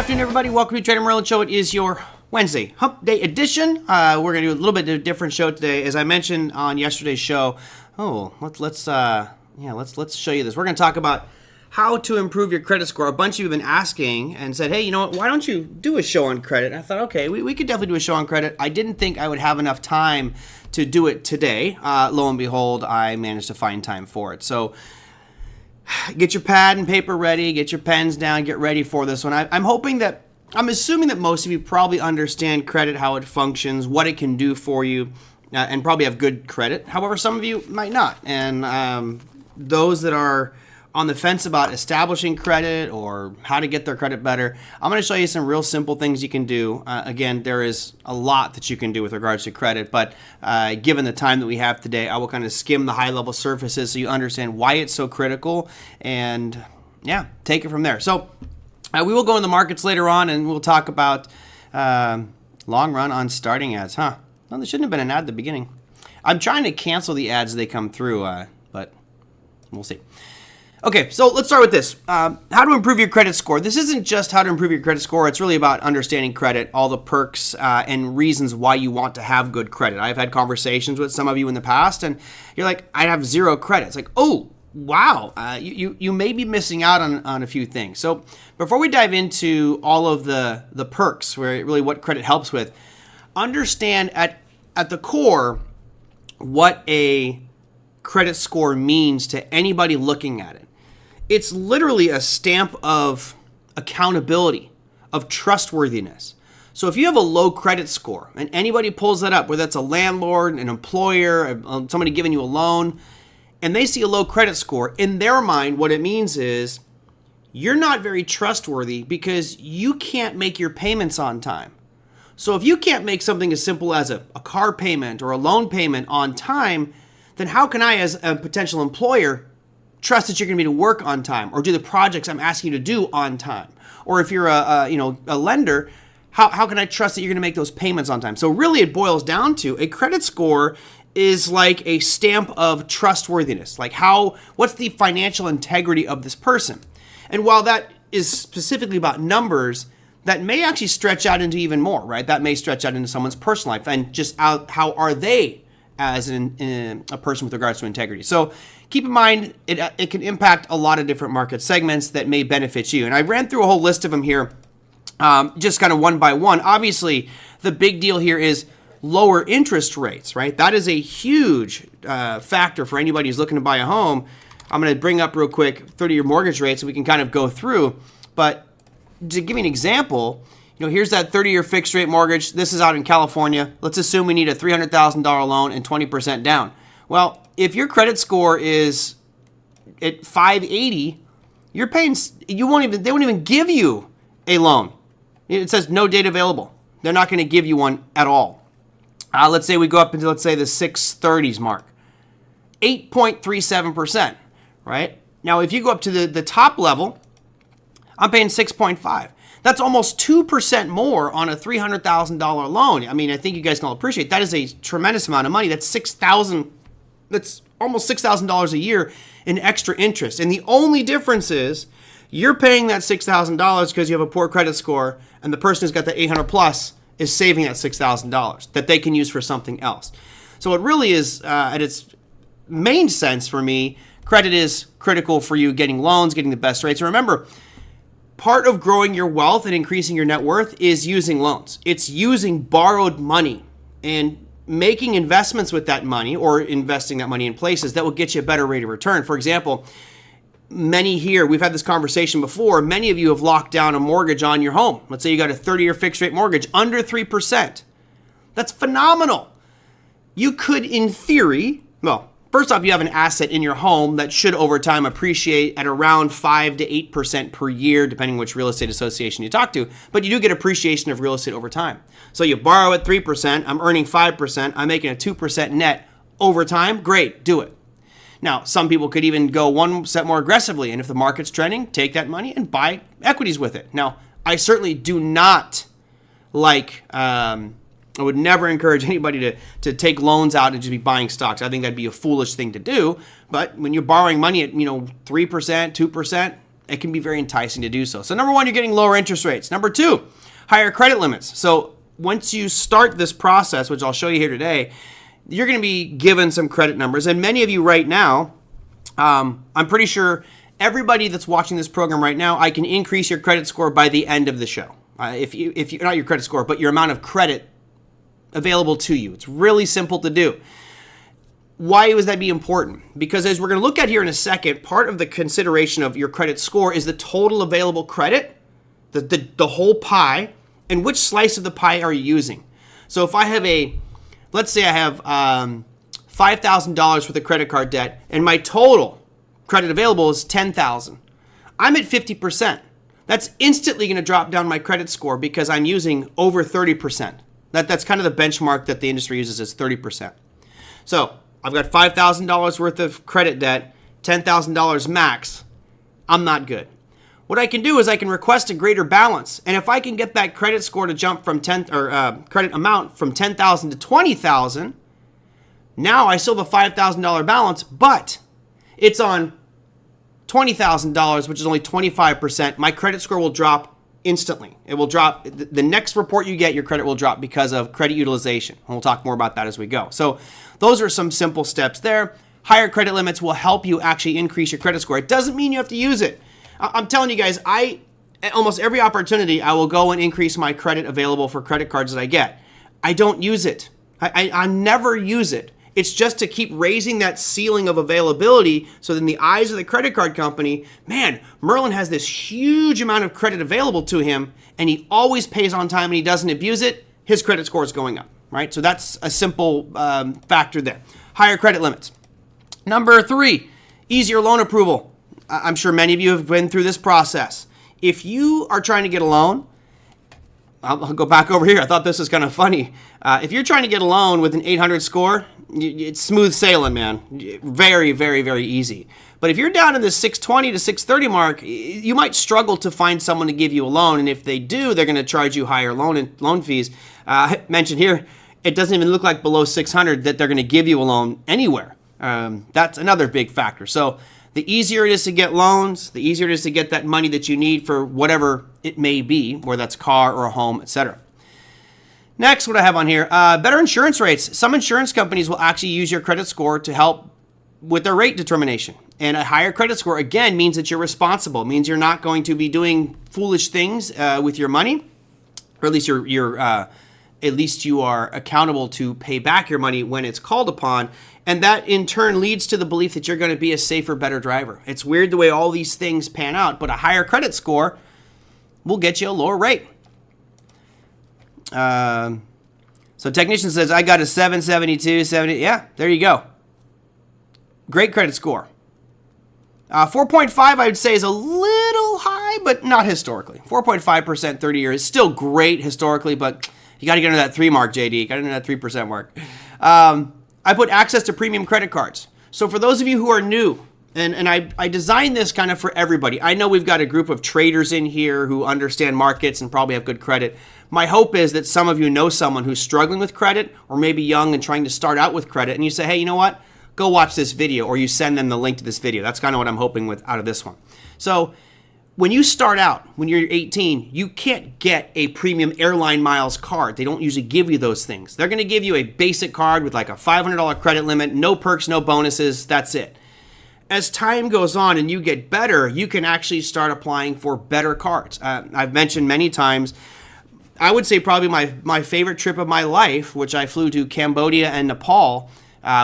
afternoon, everybody. Welcome to TraderMerlin Show. It is your Wednesday Hump Day edition. We're going to do a little bit of a different show today. As I mentioned on yesterday's show, let's show you this. We're going to talk about how to improve your credit score. A bunch of you have been asking and said, hey, you know what, why don't you do a show on credit? And I thought, okay, we could definitely do a show on credit. I didn't think I would have enough time to do it today. Lo and behold, I managed to find time for it. So get your pad and paper ready, get your pens down, get ready for this one. I'm assuming that most of you probably understand credit, how it functions, what it can do for you, and probably have good credit. However, some of you might not. And those that are on the fence about establishing credit or how to get their credit better, I'm going to show you some real simple things you can do. Again, there is a lot that you can do with regards to credit, but given the time that we have today, I will kind of skim the high-level surfaces so you understand why it's so critical and, yeah, take it from there. So we will go in the markets later on, and we'll talk about long run on starting ads. Well, there shouldn't have been an ad at the beginning. I'm trying to cancel the ads as they come through, but we'll see. Okay, so let's start with this. How to improve your credit score. This isn't just how to improve your credit score. It's really about understanding credit, all the perks and reasons why you want to have good credit. I've had conversations with some of you in the past, and you're like, I have zero credit. It's like, oh, wow, you may be missing out on a few things. So before we dive into all of the perks, where really what credit helps with, understand at the core what a credit score means to anybody looking at it. It's literally a stamp of accountability, of trustworthiness. So if you have a low credit score and anybody pulls that up, whether that's a landlord, an employer, somebody giving you a loan, and they see a low credit score, in their mind, what it means is you're not very trustworthy because you can't make your payments on time. So if you can't make something as simple as a car payment or a loan payment on time, then how can I, as a potential employer, trust that you're going to be to work on time or do the projects I'm asking you to do on time? Or if you're a lender, how can I trust that you're going to make those payments on time? So really it boils down to a credit score is like a stamp of trustworthiness. Like what's the financial integrity of this person? And while that is specifically about numbers, that may actually stretch out into even more, right? That may stretch out into someone's personal life and just how are they as a person with regards to integrity. So keep in mind, it can impact a lot of different market segments that may benefit you. And I ran through a whole list of them here, just kind of one by one. Obviously, the big deal here is lower interest rates, right? That is a huge factor for anybody who's looking to buy a home. I'm going to bring up real quick 30-year mortgage rates so we can kind of go through. But to give you an example, here's that 30-year fixed rate mortgage. This is out in California. Let's assume we need a $300,000 loan and 20% down. Well, if your credit score is at 580, you're paying. They won't even give you a loan. It says no date available. They're not going to give you one at all. Let's say we go up into the 630s mark, 8.37%. Right now, if you go up to the top level, I'm paying 6.5. That's almost 2% more on a $300,000 loan. I mean, I think you guys can all appreciate that is a tremendous amount of money. That's That's almost $6,000 a year in extra interest. And the only difference is you're paying that $6,000 because you have a poor credit score, and the person who's got the 800 plus is saving that $6,000 that they can use for something else. So it really is, at its main sense for me, credit is critical for you getting loans, getting the best rates. And remember, part of growing your wealth and increasing your net worth is using loans. It's using borrowed money and making investments with that money or investing that money in places that will get you a better rate of return. For example, many here, we've had this conversation before, many of you have locked down a mortgage on your home. Let's say you got a 30-year fixed rate mortgage under 3%. That's phenomenal. You could, in theory, first off, you have an asset in your home that should over time appreciate at around 5 to 8% per year, depending which real estate association you talk to. But you do get appreciation of real estate over time. So you borrow at 3%, I'm earning 5%, I'm making a 2% net over time. Great, do it. Now, some people could even go one step more aggressively, and if the market's trending, take that money and buy equities with it. Now, I certainly do not I would never encourage anybody to take loans out and just be buying stocks. I think that'd be a foolish thing to do. But when you're borrowing money at 3%, 2%, it can be very enticing to do so. So number one, you're getting lower interest rates. Number two, higher credit limits. So once you start this process, which I'll show you here today, you're going to be given some credit numbers. And many of you right now, I'm pretty sure everybody that's watching this program right now, I can increase your credit score by the end of the show. If you not your credit score, but your amount of credit available to you. It's really simple to do. Why would that be important? Because as we're going to look at here in a second, part of the consideration of your credit score is the total available credit, the whole pie, and which slice of the pie are you using. So if I have let's say I have $5,000 worth of credit card debt, and my total credit available is $10,000. I'm at 50%. That's instantly going to drop down my credit score because I'm using over 30%. That's kind of the benchmark that the industry uses is 30%. So I've got $5,000 worth of credit debt, $10,000 max. I'm not good. What I can do is I can request a greater balance, and if I can get that credit score to jump from credit amount from $10,000 to $20,000, now I still have a $5,000 balance, but it's on $20,000, which is only 25%. My credit score will drop instantly. It will drop. The next report you get, your credit will drop because of credit utilization. And we'll talk more about that as we go. So those are some simple steps there. Higher credit limits will help you actually increase your credit score. It doesn't mean you have to use it. I'm telling you guys, at almost every opportunity, I will go and increase my credit available for credit cards that I get. I don't use it. I never use it. It's just to keep raising that ceiling of availability so that in the eyes of the credit card company, man, Merlin has this huge amount of credit available to him and he always pays on time and he doesn't abuse it, his credit score is going up, right? So that's a simple factor there. Higher credit limits. Number three, easier loan approval. I'm sure many of you have been through this process. If you are trying to get a loan, I'll go back over here. I thought this was kind of funny. If you're trying to get a loan with an 800 score, it's smooth sailing, man. Very, very, very easy. But if you're down in the 620 to 630 mark, you might struggle to find someone to give you a loan. And if they do, they're going to charge you higher loan fees. I mentioned here, it doesn't even look like below 600 that they're going to give you a loan anywhere. That's another big factor. So the easier it is to get loans, the easier it is to get that money that you need for whatever it may be, whether that's a car or a home, etc. Next, what I have on here, better insurance rates. Some insurance companies will actually use your credit score to help with their rate determination. And a higher credit score, again, means that you're responsible. It means you're not going to be doing foolish things with your money, or at least you are accountable to pay back your money when it's called upon. And that in turn leads to the belief that you're going to be a safer, better driver. It's weird the way all these things pan out, but a higher credit score will get you a lower rate. So technician says, I got a 772, 70. Yeah, there you go. Great credit score. 4.5, I would say, is a little high, but not historically. 4.5% 30 years is still great historically, but you got to get under that 3 mark, JD. You got to get under that 3% mark. I put access to premium credit cards. So for those of you who are new, and I designed this kind of for everybody. I know we've got a group of traders in here who understand markets and probably have good credit. My hope is that some of you know someone who's struggling with credit or maybe young and trying to start out with credit, and you say, hey, you know what? Go watch this video, or you send them the link to this video. That's kind of what I'm hoping with out of this one. So when you start out, when you're 18, you can't get a premium airline miles card. They don't usually give you those things. They're going to give you a basic card with like a $500 credit limit, no perks, no bonuses. That's it. As time goes on and you get better, you can actually start applying for better cards. I've mentioned many times, I would say probably my favorite trip of my life, which I flew to Cambodia and Nepal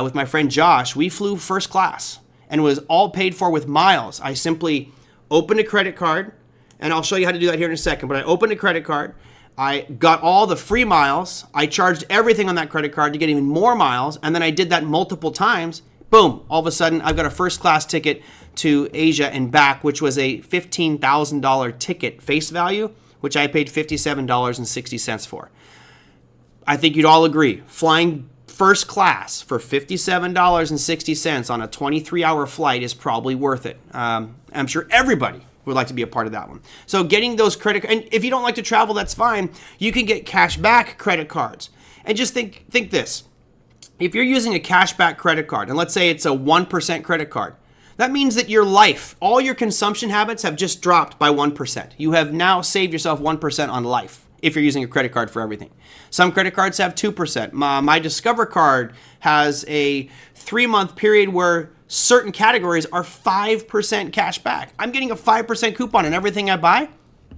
with my friend Josh. We flew first class and it was all paid for with miles. I simply opened a credit card, and I'll show you how to do that here in a second, but I opened a credit card. I got all the free miles. I charged everything on that credit card to get even more miles, and then I did that multiple times. Boom, all of a sudden, I've got a first class ticket to Asia and back, which was a $15,000 ticket face value, which I paid $57.60 for. I think you'd all agree, flying first class for $57.60 on a 23-hour flight is probably worth it. I'm sure everybody would like to be a part of that one. So getting those credit, and if you don't like to travel, that's fine. You can get cash back credit cards. And just think this. If you're using a cash back credit card, and let's say it's a 1% credit card, That means that your life, all your consumption habits have just dropped by 1%. You have now saved yourself 1% on life if you're using a credit card for everything. Some credit cards have 2%. My Discover card has a 3-month period where certain categories are 5% cash back. I'm getting a 5% coupon on everything I buy.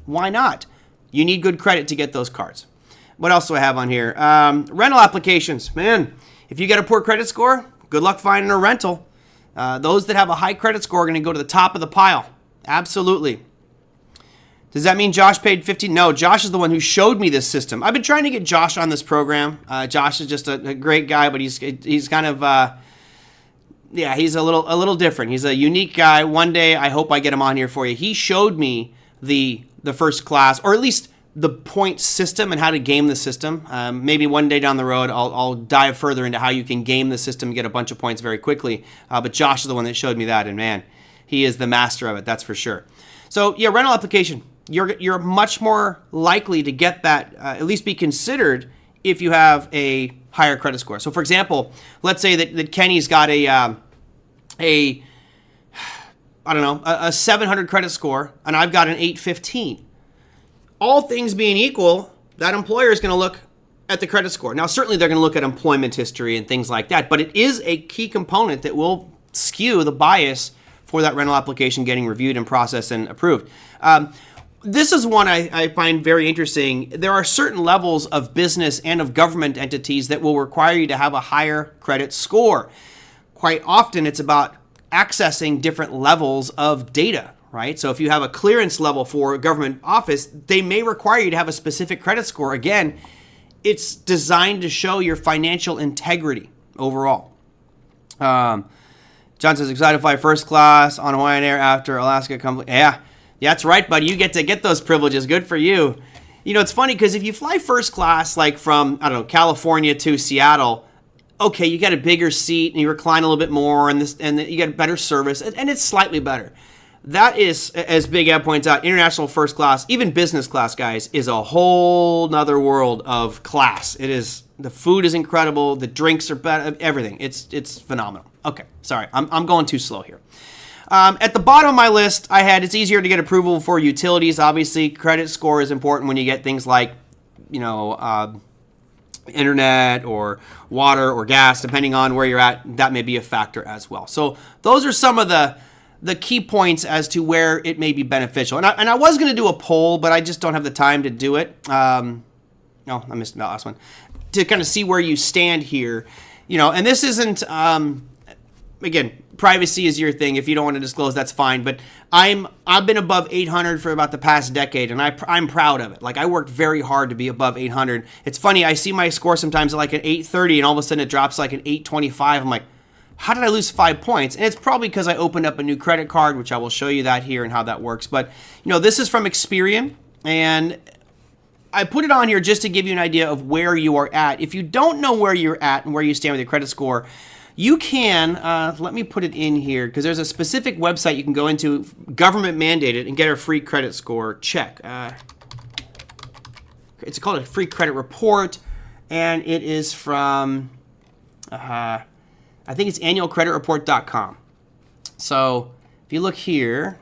Why not? You need good credit to get those cards. What else do I have on here? Rental applications. Man, if you get a poor credit score, good luck finding a rental. Those that have a high credit score are going to go to the top of the pile. Absolutely. Does that mean Josh paid $15? No, Josh is the one who showed me this system. I've been trying to get Josh on this program. Josh is just a great guy, but he's kind of he's a little different. He's a unique guy. One day I hope I get him on here for you. He showed me the first class, or at least the point system and how to game the system. Maybe one day down the road I'll dive further into how you can game the system and get a bunch of points very quickly. But Josh is the one that showed me that, and man, he is the master of it, that's for sure. So yeah, rental application. You're much more likely to get that, at least be considered, if you have a higher credit score. So for example, let's say that Kenny's got a 700 credit score and I've got an 815. All things being equal, that employer is going to look at the credit score. Now, certainly they're going to look at employment history and things like that, but it is a key component that will skew the bias for that rental application getting reviewed and processed and approved. This is one I find very interesting. There are certain levels of business and of government entities that will require you to have a higher credit score. Quite often, it's about accessing different levels of data, right? So if you have a clearance level for a government office, they may require you to have a specific credit score. Again, it's designed to show your financial integrity overall. John says, excited to fly first class on Hawaiian Air after Alaska. Yeah, that's right, buddy. You get to get those privileges. Good for you. You know, it's funny because if you fly first class, like from, I don't know, California to Seattle, okay, you get a bigger seat and you recline a little bit more and you get better service, and it's slightly better. That is, as Big Ed points out, international first class, even business class, guys, is a whole nother world of class. It is, the food is incredible, the drinks are better, everything. It's phenomenal. Okay, sorry, I'm going too slow here. At the bottom of my list, I had it's easier to get approval for utilities. Obviously, credit score is important when you get things like, internet or water or gas, depending on where you're at. That may be a factor as well. So those are some of the key points as to where it may be beneficial. And I was going to do a poll, but I just don't have the time to do it. No, I missed the last one. To kind of see where you stand here, and this isn't, again, privacy is your thing. If you don't want to disclose, that's fine. But I've been above 800 for about the past decade, and I'm proud of it. Like, I worked very hard to be above 800. It's funny, I see my score sometimes at like an 830, and all of a sudden it drops like an 825. I'm like, how did I lose 5 points? And it's probably because I opened up a new credit card, which I will show you that here and how that works. But, this is from Experian, and I put it on here just to give you an idea of where you are at. If you don't know where you're at and where you stand with your credit score, you can, let me put it in here, because there's a specific website you can go into, government mandated, and get a free credit score check. It's called a free credit report, and it is from, I think it's annualcreditreport.com. So if you look here,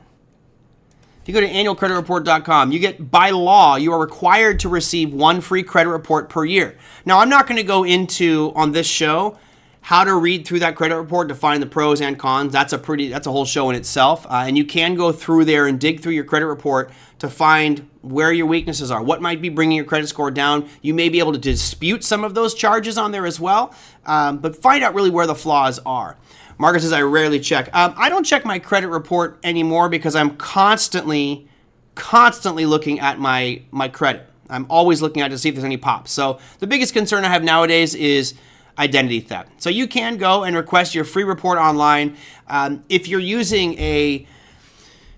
if you go to annualcreditreport.com, you get, by law, you are required to receive one free credit report per year. Now, I'm not going to go into, on this show, how to read through that credit report to find the pros and cons. That's a whole show in itself. And you can go through there and dig through your credit report to find where your weaknesses are, what might be bringing your credit score down. You may be able to dispute some of those charges on there as well, but find out really where the flaws are. Margaret says, I rarely check. I don't check my credit report anymore because I'm constantly looking at my credit. I'm always looking at it to see if there's any pops. So the biggest concern I have nowadays is identity theft. So you can go and request your free report online. If you're using a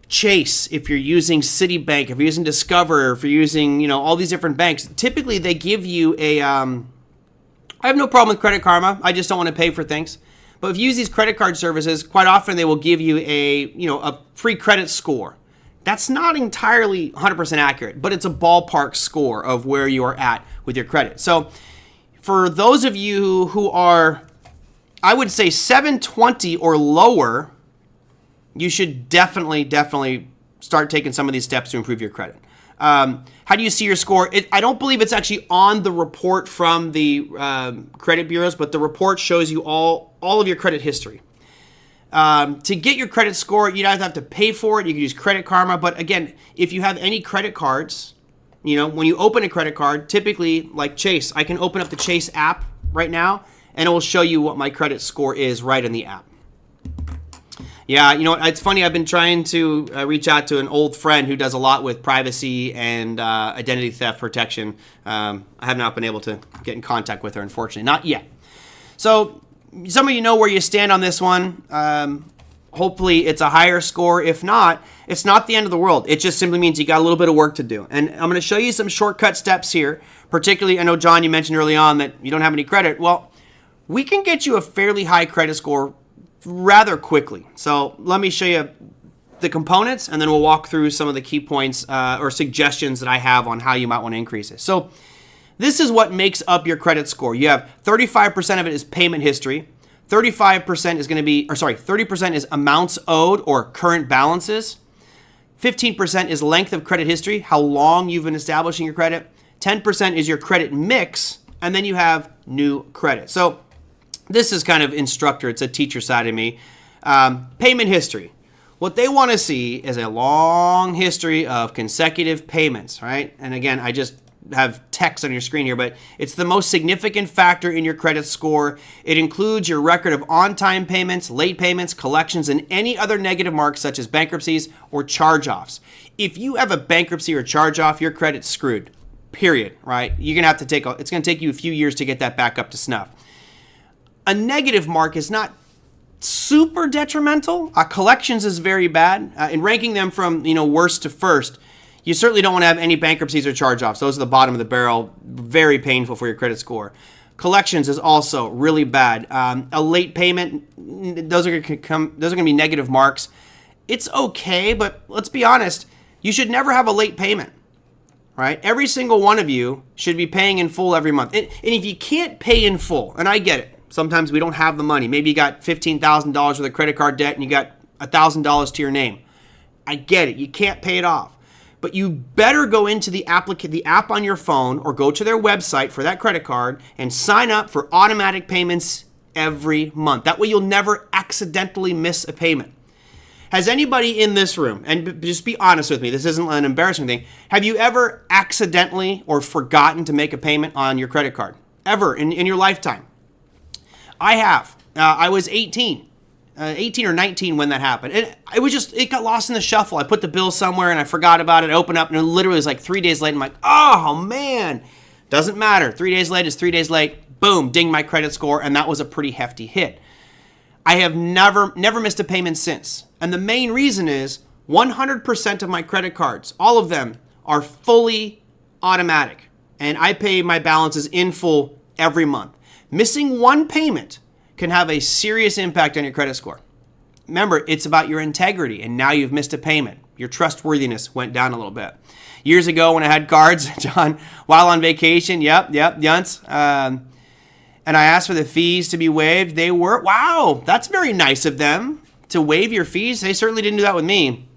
Chase, if you're using Citibank, if you're using Discover, if you're using, all these different banks, typically they give you a, I have no problem with Credit Karma. I just don't want to pay for things. But if you use these credit card services, quite often they will give you a free credit score. That's not entirely 100% accurate, but it's a ballpark score of where you are at with your credit. So for those of you who are, I would say 720 or lower, you should definitely start taking some of these steps to improve your credit. How do you see your score? I don't believe it's actually on the report from the credit bureaus, but the report shows you all of your credit history. To get your credit score, you don't have to pay for it. You can use Credit Karma. But again, if you have any credit cards, when you open a credit card, typically like Chase, I can open up the Chase app right now, and it will show you what my credit score is right in the app. Yeah, it's funny. I've been trying to reach out to an old friend who does a lot with privacy and identity theft protection. I have not been able to get in contact with her, unfortunately. Not yet. So some of you know where you stand on this one. Hopefully it's a higher score. If not, it's not the end of the world. It just simply means you got a little bit of work to do. And I'm going to show you some shortcut steps here. Particularly, I know, John, you mentioned early on that you don't have any credit. Well, we can get you a fairly high credit score rather quickly. So let me show you the components, and then we'll walk through some of the key points or suggestions that I have on how you might want to increase it. So this is what makes up your credit score. You have 35% of it is payment history. 35% is going to be, 30% is amounts owed or current balances. 15% is length of credit history, how long you've been establishing your credit. 10% is your credit mix, and then you have new credit. So this is kind of instructor. It's a teacher side of me. Payment history. What they want to see is a long history of consecutive payments, right? And again, I just have text on your screen here, but it's the most significant factor in your credit score. It includes your record of on-time payments, late payments, collections, and any other negative marks such as bankruptcies or charge-offs. If you have a bankruptcy or charge-off, your credit's screwed, period, right? You're going to have to it's going to take you a few years to get that back up to snuff. A negative mark is not super detrimental. Collections is very bad. In ranking them from worst to first, you certainly don't want to have any bankruptcies or charge-offs. Those are the bottom of the barrel. Very painful for your credit score. Collections is also really bad. A late payment, those are going to be negative marks. It's okay, but let's be honest. You should never have a late payment, right? Every single one of you should be paying in full every month. And if you can't pay in full, and I get it, sometimes we don't have the money. Maybe you got $15,000 worth of credit card debt and you got $1,000 to your name. I get it. You can't pay it off. But you better go into the app on your phone or go to their website for that credit card and sign up for automatic payments every month. That way you'll never accidentally miss a payment. Has anybody in this room, and just be honest with me, this isn't an embarrassing thing, have you ever accidentally or forgotten to make a payment on your credit card? Ever in your lifetime? I have. I was 18 or 19 when that happened. And it got lost in the shuffle. I put the bill somewhere and I forgot about it. I opened up and it literally was like 3 days late. I'm like, oh man, doesn't matter. 3 days late is 3 days late. Boom, ding my credit score. And that was a pretty hefty hit. I have never missed a payment since. And the main reason is 100% of my credit cards, all of them, are fully automatic. And I pay my balances in full every month. Missing one payment can have a serious impact on your credit score. Remember, it's about your integrity, and now you've missed a payment. Your trustworthiness went down a little bit. Years ago when I had cards, John, while on vacation, Yunts, and I asked for the fees to be waived, they were, wow, that's very nice of them to waive your fees. They certainly didn't do that with me.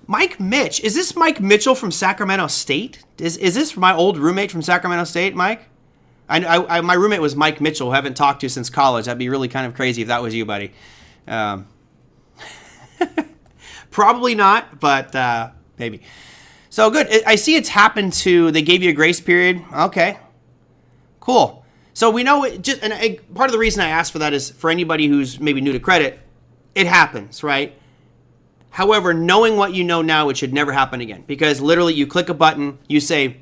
Mike Mitch, is this Mike Mitchell from Sacramento State? Is this my old roommate from Sacramento State, Mike? My roommate was Mike Mitchell, who I haven't talked to since college. That'd be really kind of crazy if that was you, buddy. Probably not, but maybe. So good. I see it's happened to, they gave you a grace period. Okay, cool. So we know it just, and part of the reason I asked for that is for anybody who's maybe new to credit, it happens, right? However, knowing what you know now, it should never happen again, because literally you click a button, you say,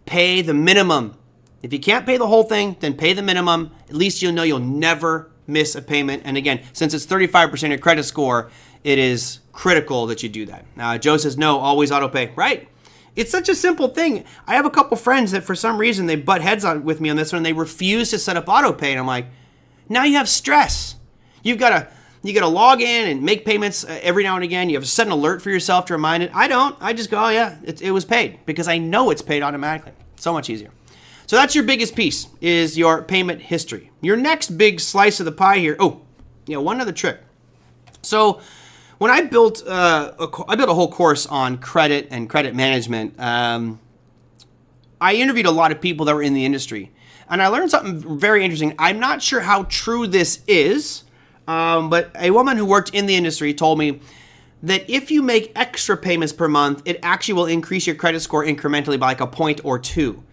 pay the minimum. If you can't pay the whole thing, then pay the minimum. At least you'll know you'll never miss a payment. And again, since it's 35% of your credit score, it is critical that you do that. Joe says, no, always auto pay. Right. It's such a simple thing. I have a couple friends that for some reason they butt heads with me on this one. They refuse to set up auto pay. And I'm like, now you have stress. You got to log in and make payments every now and again. You have to set an alert for yourself to remind it. I don't. I just go, oh yeah, it was paid, because I know it's paid automatically. So much easier. So that's your biggest piece, is your payment history. Your next big slice of the pie here. Oh, one other trick. So when I built a whole course on credit and credit management, I interviewed a lot of people that were in the industry, and I learned something very interesting. I'm not sure how true this is, but a woman who worked in the industry told me that if you make extra payments per month, it actually will increase your credit score incrementally by like a point or two.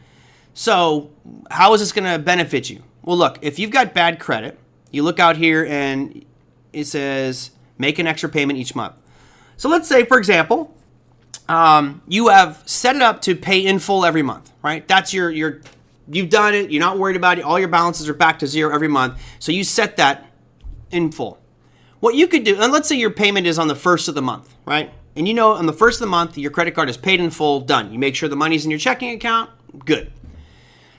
So how is this going to benefit you? Well, look, if you've got bad credit, you look out here and it says make an extra payment each month. So let's say, for example, you have set it up to pay in full every month, right? That's you've done it. You're not worried about it. All your balances are back to zero every month. So you set that in full. What you could do, and let's say your payment is on the first of the month, right? And on the first of the month, your credit card is paid in full, done. You make sure the money's in your checking account, good.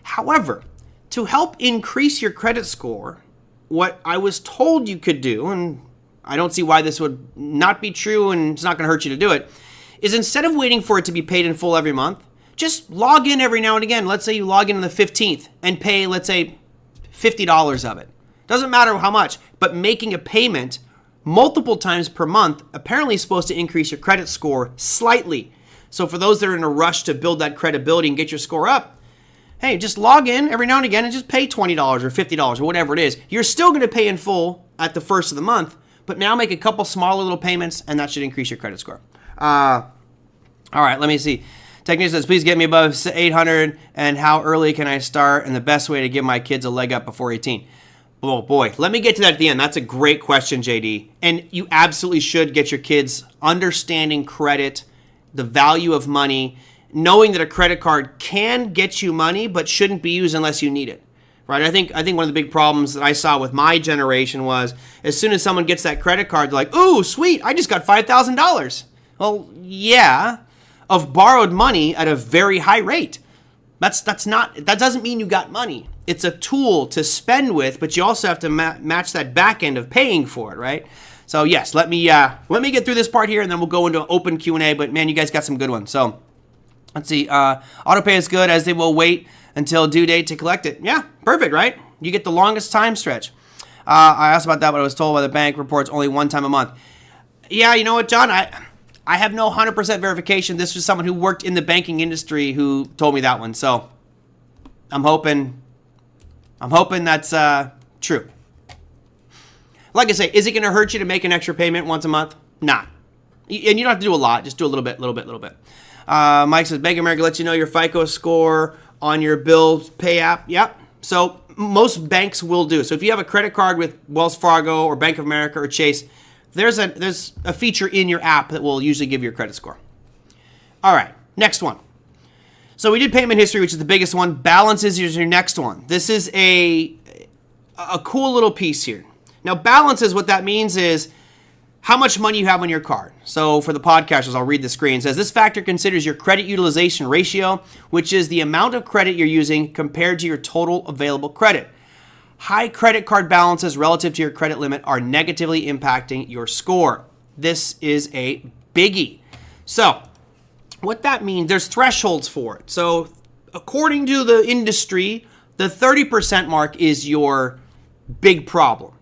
However, to help increase your credit score, what I was told you could do, and I don't see why this would not be true and it's not going to hurt you to do it, is instead of waiting for it to be paid in full every month, just log in every now and again. Let's say you log in on the 15th and pay, let's say, $50 of it. Doesn't matter how much, but making a payment multiple times per month apparently is supposed to increase your credit score slightly. So for those that are in a rush to build that credibility and get your score up, hey, just log in every now and again and just pay $20 or $50 or whatever it is. You're still going to pay in full at the first of the month, but now make a couple smaller little payments and that should increase your credit score. All right, let me see. Technician says, please get me above 800 and how early can I start and the best way to give my kids a leg up before 18. Oh boy, let me get to that at the end. That's a great question, JD. And you absolutely should get your kids understanding credit, the value of money, knowing that a credit card can get you money but shouldn't be used unless you need it. Right? I think one of the big problems that I saw with my generation was as soon as someone gets that credit card, they're like, "Ooh, sweet, I just got $5,000." Well, yeah, of borrowed money at a very high rate. That doesn't mean you got money. It's a tool to spend with, but you also have to match that back end of paying for it, right? So yes, let me get through this part here, and then we'll go into open Q&A. But man, you guys got some good ones. So let's see. Autopay is good as they will wait until due date to collect it. Yeah, perfect, right? You get the longest time stretch. I asked about that, but I was told by the bank reports only one time a month. Yeah, you know what, John? I have no 100% verification. This was someone who worked in the banking industry who told me that one. So I'm hoping that's true. Like I say, is it going to hurt you to make an extra payment once a month? Nah. And you don't have to do a lot. Just do a little bit. Mike says, Bank of America lets you know your FICO score on your bill pay app. Yep. So most banks will do. So if you have a credit card with Wells Fargo or Bank of America or Chase, there's a feature in your app that will usually give you a credit score. All right, next one. So we did payment history, which is the biggest one. Balances is your next one. This is a cool little piece here. Now, balances, what that means is how much money you have on your card. So for the podcasters, I'll read the screen. It says, this factor considers your credit utilization ratio, which is the amount of credit you're using compared to your total available credit. High credit card balances relative to your credit limit are negatively impacting your score. This is a biggie. So what that means, there's thresholds for it. So according to the industry, the 30% mark is your big problem.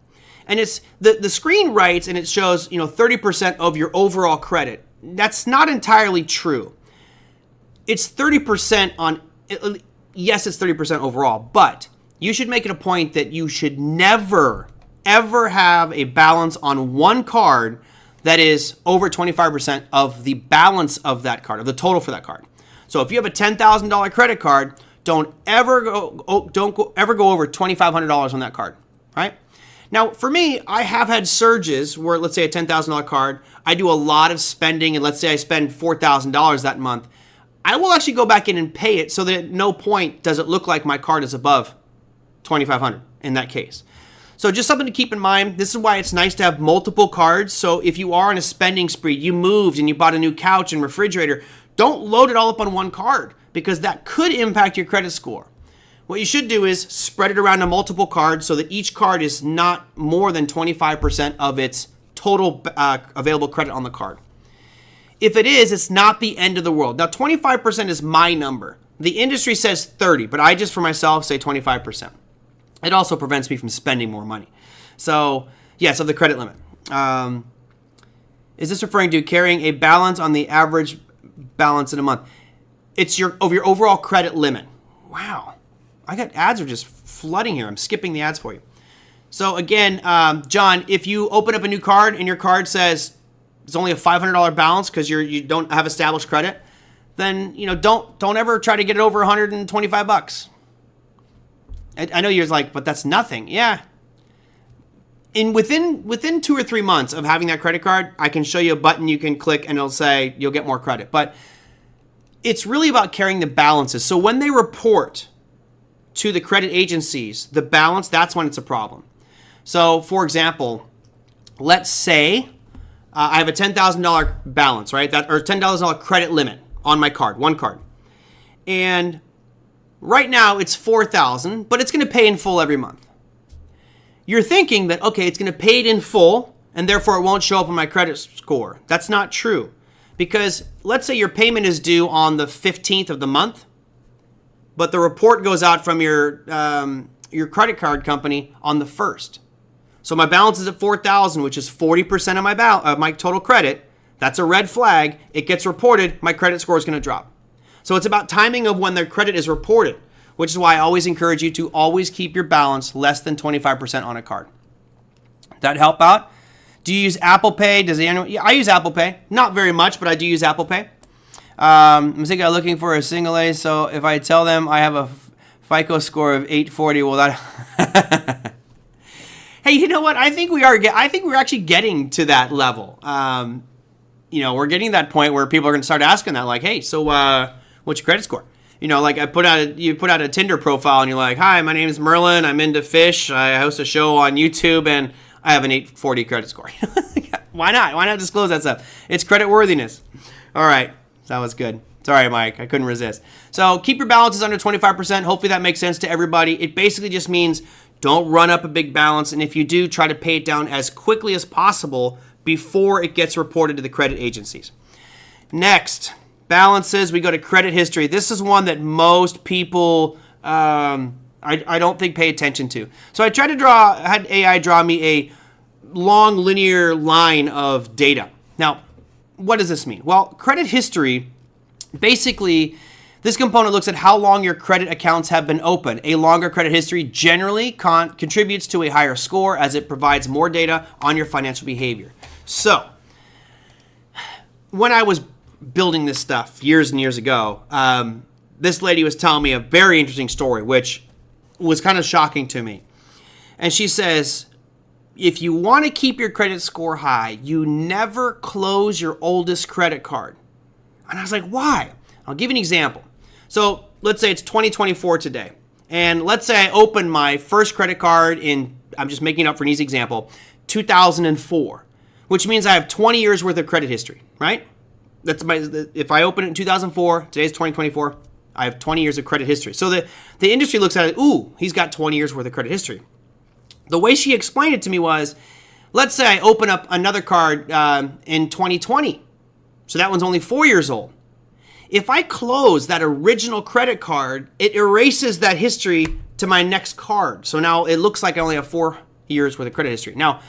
And it's the screen writes and it shows, 30% of your overall credit. That's not entirely true. It's 30% on, yes, it's 30% overall, but you should make it a point that you should never, ever have a balance on one card that is over 25% of the balance of that card, of the total for that card. So if you have a $10,000 credit card, don't ever go over $2,500 on that card, right? Now, for me, I have had surges where, let's say, a $10,000 card, I do a lot of spending, and let's say I spend $4,000 that month. I will actually go back in and pay it so that at no point does it look like my card is above $2,500 in that case. So just something to keep in mind. This is why it's nice to have multiple cards. So if you are on a spending spree, you moved and you bought a new couch and refrigerator, don't load it all up on one card because that could impact your credit score. What you should do is spread it around to multiple cards so that each card is not more than 25% of its total available credit on the card. If it is, it's not the end of the world. Now, 25% is my number. The industry says 30, but I just for myself say 25%. It also prevents me from spending more money. So Yes, of the credit limit. Is this referring to carrying a balance on the average balance in a month? It's your overall credit limit. Wow. I got ads are just flooding here. I'm skipping the ads for you. So again, John, if you open up a new card and your card says it's only a $500 balance because you don't have established credit, then don't ever try to get it over 125 bucks. I know you're like, but that's nothing. Yeah. Within 2 or 3 months of having that credit card, I can show you a button you can click and it'll say you'll get more credit. But it's really about carrying the balances. So when they report to the credit agencies the balance, that's when it's a problem. So for example, let's say I have a $10,000 balance, right? Or $10,000 credit limit on my card, one card. And right now it's $4,000, but it's going to pay in full every month. You're thinking that, okay, it's going to pay it in full and therefore it won't show up on my credit score. That's not true. Because let's say your payment is due on the 15th of the month, but the report goes out from your credit card company on the 1st. So my balance is at $4,000, which is 40% of my total credit. That's a red flag. It gets reported. My credit score is going to drop. So it's about timing of when their credit is reported, which is why I always encourage you to always keep your balance less than 25% on a card. That help out? Do you use Apple Pay? Yeah, I use Apple Pay. Not very much, but I do use Apple Pay. I'm looking for a single A, so if I tell them I have a FICO score of 840, well, that... Hey, you know what? I think we're actually getting to that level. We're getting to that point where people are going to start asking that, like, hey, so what's your credit score? Like you put out a Tinder profile and you're like, hi, my name is Merlin. I'm into fish. I host a show on YouTube and I have an 840 credit score. Why not? Why not disclose that stuff? It's credit worthiness. All right. That was good. Sorry, Mike. I couldn't resist. So keep your balances under 25%. Hopefully that makes sense to everybody. It basically just means don't run up a big balance. And if you do, try to pay it down as quickly as possible before it gets reported to the credit agencies. Next, balances. We go to credit history. This is one that most people, I don't think pay attention to. So I tried to had AI draw me a long linear line of data. Now, what does this mean? Well, credit history, basically, this component looks at how long your credit accounts have been open. A longer credit history generally contributes to a higher score as it provides more data on your financial behavior. So, when I was building this stuff years and years ago, this lady was telling me a very interesting story, which was kind of shocking to me. And she says, if you want to keep your credit score high, you never close your oldest credit card. And I was like, why? I'll give you an example. So let's say it's 2024 today. And let's say I open my first credit card in, I'm just making it up for an easy example, 2004, which means I have 20 years worth of credit history, right? If I open it in 2004, today's 2024, I have 20 years of credit history. So the industry looks at it, ooh, he's got 20 years worth of credit history. The way she explained it to me was, let's say I open up another card in 2020. So that one's only 4 years old. If I close that original credit card, it erases that history to my next card. So now it looks like I only have 4 years worth of credit history. Now,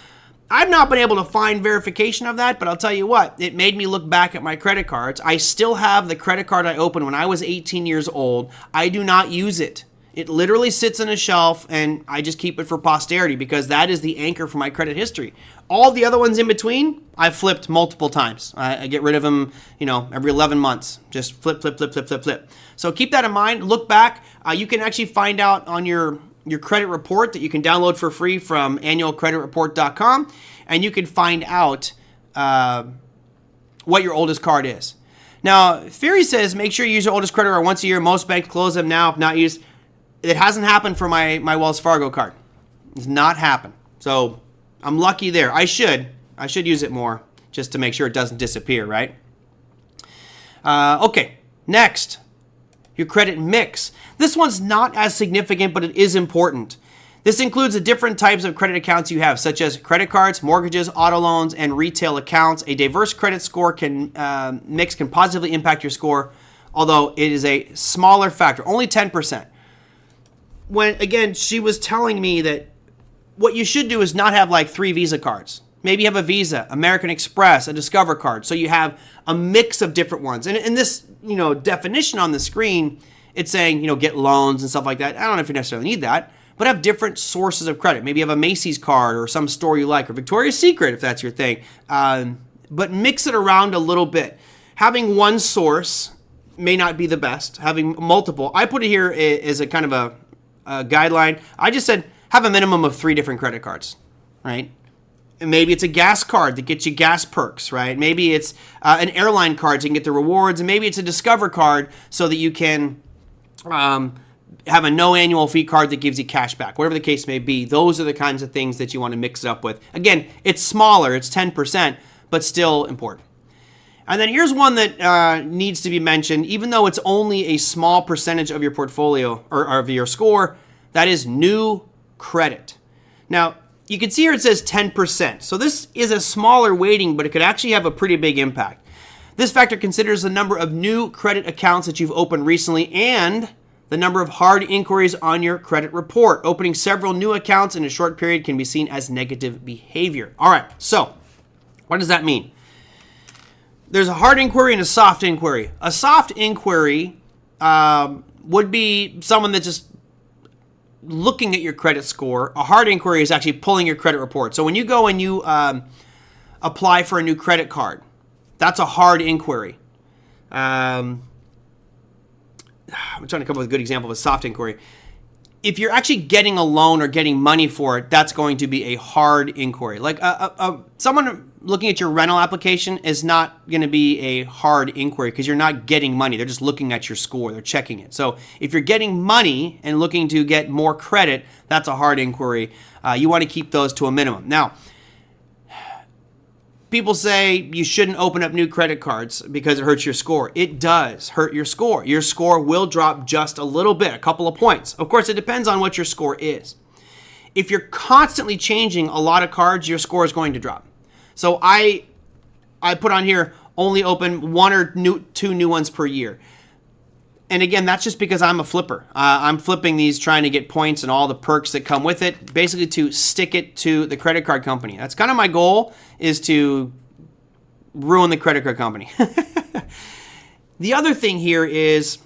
I've not been able to find verification of that, but I'll tell you what, it made me look back at my credit cards. I still have the credit card I opened when I was 18 years old. I do not use it. It literally sits on a shelf, and I just keep it for posterity because that is the anchor for my credit history. All the other ones in between, I've flipped multiple times. I get rid of them, every 11 months. Just flip. So keep that in mind. Look back. You can actually find out on your credit report that you can download for free from annualcreditreport.com, and you can find out what your oldest card is. Now, Fury says make sure you use your oldest credit card once a year. Most banks close them now if not used. It hasn't happened for my Wells Fargo card. It's not happened. So I'm lucky there. I should use it more just to make sure it doesn't disappear, right? Okay, next, your credit mix. This one's not as significant, but it is important. This includes the different types of credit accounts you have, such as credit cards, mortgages, auto loans, and retail accounts. A diverse credit score mix can positively impact your score, although it is a smaller factor, only 10%. When, again, she was telling me that what you should do is not have like 3 Visa cards. Maybe you have a Visa, American Express, a Discover card. So you have a mix of different ones. And in this, definition on the screen, it's saying, get loans and stuff like that. I don't know if you necessarily need that, but have different sources of credit. Maybe you have a Macy's card or some store you like, or Victoria's Secret if that's your thing. But mix it around a little bit. Having one source may not be the best. Having multiple, I put it here as a kind of a guideline. I just said have a minimum of 3 different credit cards, right? And maybe it's a gas card that gets you gas perks, right? Maybe it's an airline card so you can get the rewards, and maybe it's a Discover card so that you can have a no annual fee card that gives you cash back. Whatever the case may be, those are the kinds of things that you want to mix it up with. Again, it's smaller, it's 10%, but still important. And then here's one that needs to be mentioned, even though it's only a small percentage of your portfolio or of your score, that is new credit. Now, you can see here it says 10%. So this is a smaller weighting, but it could actually have a pretty big impact. This factor considers the number of new credit accounts that you've opened recently and the number of hard inquiries on your credit report. Opening several new accounts in a short period can be seen as negative behavior. All right, so what does that mean? There's a hard inquiry and a soft inquiry. A soft inquiry would be someone that's just looking at your credit score. A hard inquiry is actually pulling your credit report. So when you go and you apply for a new credit card, that's a hard inquiry. I'm trying to come up with a good example of a soft inquiry. If you're actually getting a loan or getting money for it, that's going to be a hard inquiry. Like someone looking at your rental application is not going to be a hard inquiry because you're not getting money. They're just looking at your score. They're checking it. So if you're getting money and looking to get more credit, that's a hard inquiry. You want to keep those to a minimum. Now, people say you shouldn't open up new credit cards because it hurts your score. It does hurt your score. Your score will drop just a little bit, a couple of points. Of course, it depends on what your score is. If you're constantly changing a lot of cards, your score is going to drop. So I put on here only open 1 or 2 new ones per year. And again, that's just because I'm a flipper. I'm flipping these trying to get points and all the perks that come with it, basically to stick it to the credit card company. That's kind of my goal, is to ruin the credit card company. The other thing here is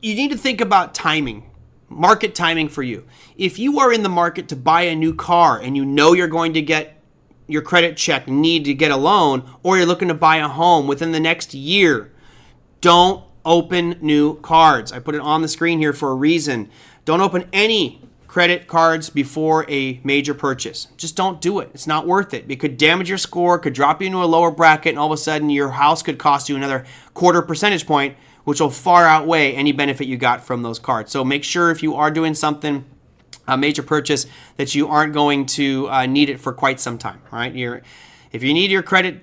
you need to think about timing, market timing for you. If you are in the market to buy a new car and you know you're going to get your credit check, need to get a loan, or you're looking to buy a home within the next year, don't open new cards. I put it on the screen here for a reason. Don't open any credit cards before a major purchase. Just don't do it. It's not worth it. It could damage your score, could drop you into a lower bracket, and all of a sudden your house could cost you another 1/4 percentage point, which will far outweigh any benefit you got from those cards. So make sure if you are doing something, a major purchase, that you aren't going to need it for quite some time. All right. If you need your credit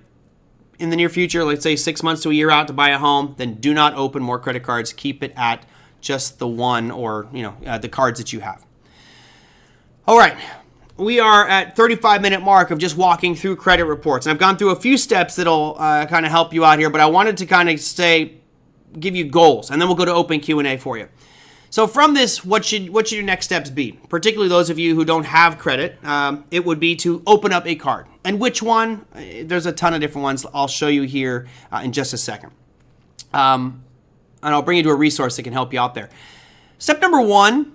in the near future, let's say 6 months to a year out to buy a home, then do not open more credit cards. Keep it at just the one or the cards that you have. All right. We are at 35-minute mark of just walking through credit reports. And I've gone through a few steps that'll kind of help you out here, but I wanted to kind of give you goals, and then we'll go to open Q&A for you. So from this, what should your next steps be? Particularly those of you who don't have credit, it would be to open up a card. And which one? There's a ton of different ones. I'll show you here in just a second. And I'll bring you to a resource that can help you out there. Step number 1,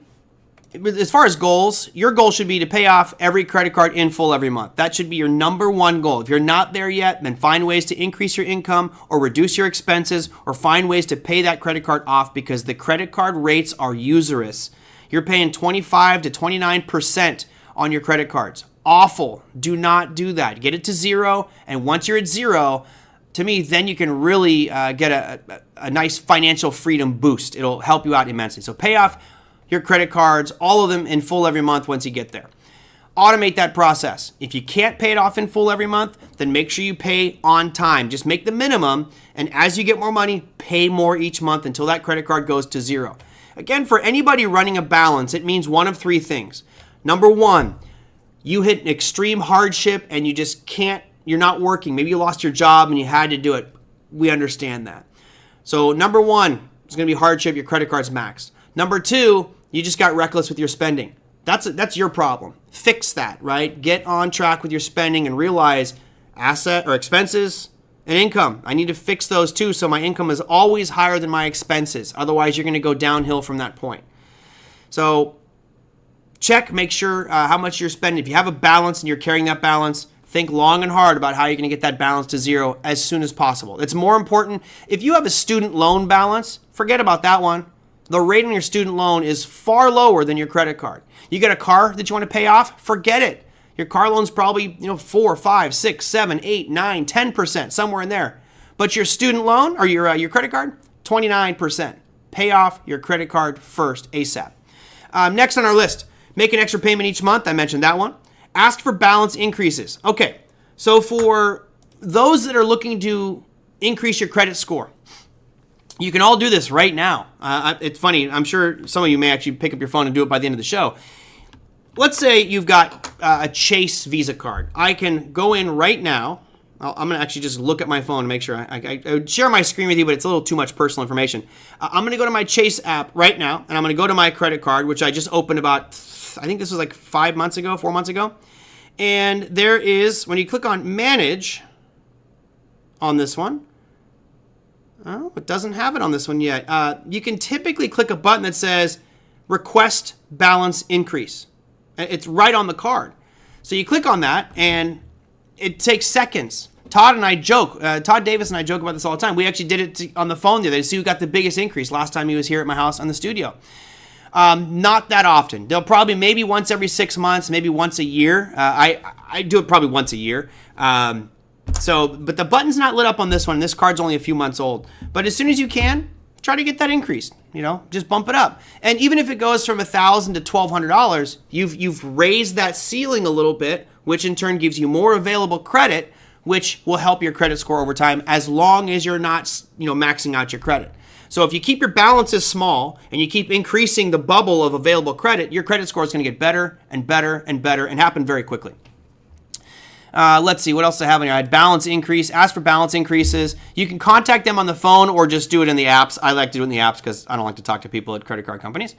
as far as goals, your goal should be to pay off every credit card in full every month. That should be your number 1 goal. If you're not there yet, then find ways to increase your income or reduce your expenses, or find ways to pay that credit card off, because the credit card rates are usurious. You're paying 25 to 29% on your credit cards. Awful. Do not do that. Get it to 0, and once you're at 0, to me, then you can really get a nice financial freedom boost. It'll help you out immensely. So pay off your credit cards, all of them in full every month once you get there. Automate that process. If you can't pay it off in full every month, then make sure you pay on time. Just make the minimum, and as you get more money, pay more each month until that credit card goes to 0. Again, for anybody running a balance, it means one of 3 things. Number 1, you hit an extreme hardship and you just can't, you're not working. Maybe you lost your job and you had to do it. We understand that. So number 1, it's going to be hardship, your credit card's maxed. Number 2, you just got reckless with your spending. That's your problem. Fix that, right? Get on track with your spending and realize asset or expenses and income. I need to fix those too, so my income is always higher than my expenses. Otherwise, you're going to go downhill from that point. So check, make sure how much you're spending. If you have a balance and you're carrying that balance, think long and hard about how you're going to get that balance to zero as soon as possible. It's more important. If you have a student loan balance, forget about that one. The rate on your student loan is far lower than your credit card. You got a car that you want to pay off? Forget it. Your car loan's probably 4, 5, 6, 7, 8, 9, 10%, somewhere in there. But your student loan or your credit card, 29%. Pay off your credit card first, ASAP. Next on our list, make an extra payment each month. I mentioned that one. Ask for balance increases. Okay, so for those that are looking to increase your credit score, you can all do this right now. It's funny. I'm sure some of you may actually pick up your phone and do it by the end of the show. Let's say you've got a Chase Visa card. I can go in right now. I'm going to actually just look at my phone and make sure. I would share my screen with you, but it's a little too much personal information. I'm going to go to my Chase app right now, and I'm going to go to my credit card, which I just opened about, I think this was like 4 months ago. And there is, when you click on Manage on this one, oh, it doesn't have it on this one yet. You can typically click a button that says Request Balance Increase. It's right on the card. So you click on that, and it takes seconds. Todd Davis and I joke about this all the time. We actually did it on the phone the other day to see who got the biggest increase last time he was here at my house on the studio. Not that often. They'll probably maybe once every 6 months, maybe once a year. I do it probably once a year. But the button's not lit up on this one. This card's only a few months old. But as soon as you can, try to get that increased. Just bump it up. And even if it goes from $1,000 to $1,200, you've raised that ceiling a little bit, which in turn gives you more available credit, which will help your credit score over time as long as you're not, maxing out your credit. So if you keep your balances small and you keep increasing the bubble of available credit, your credit score is going to get better and better and better and happen very quickly. Let's see, what else do I have in here? I had balance increase, ask for balance increases. You can contact them on the phone or just do it in the apps. I like to do it in the apps because I don't like to talk to people at credit card companies.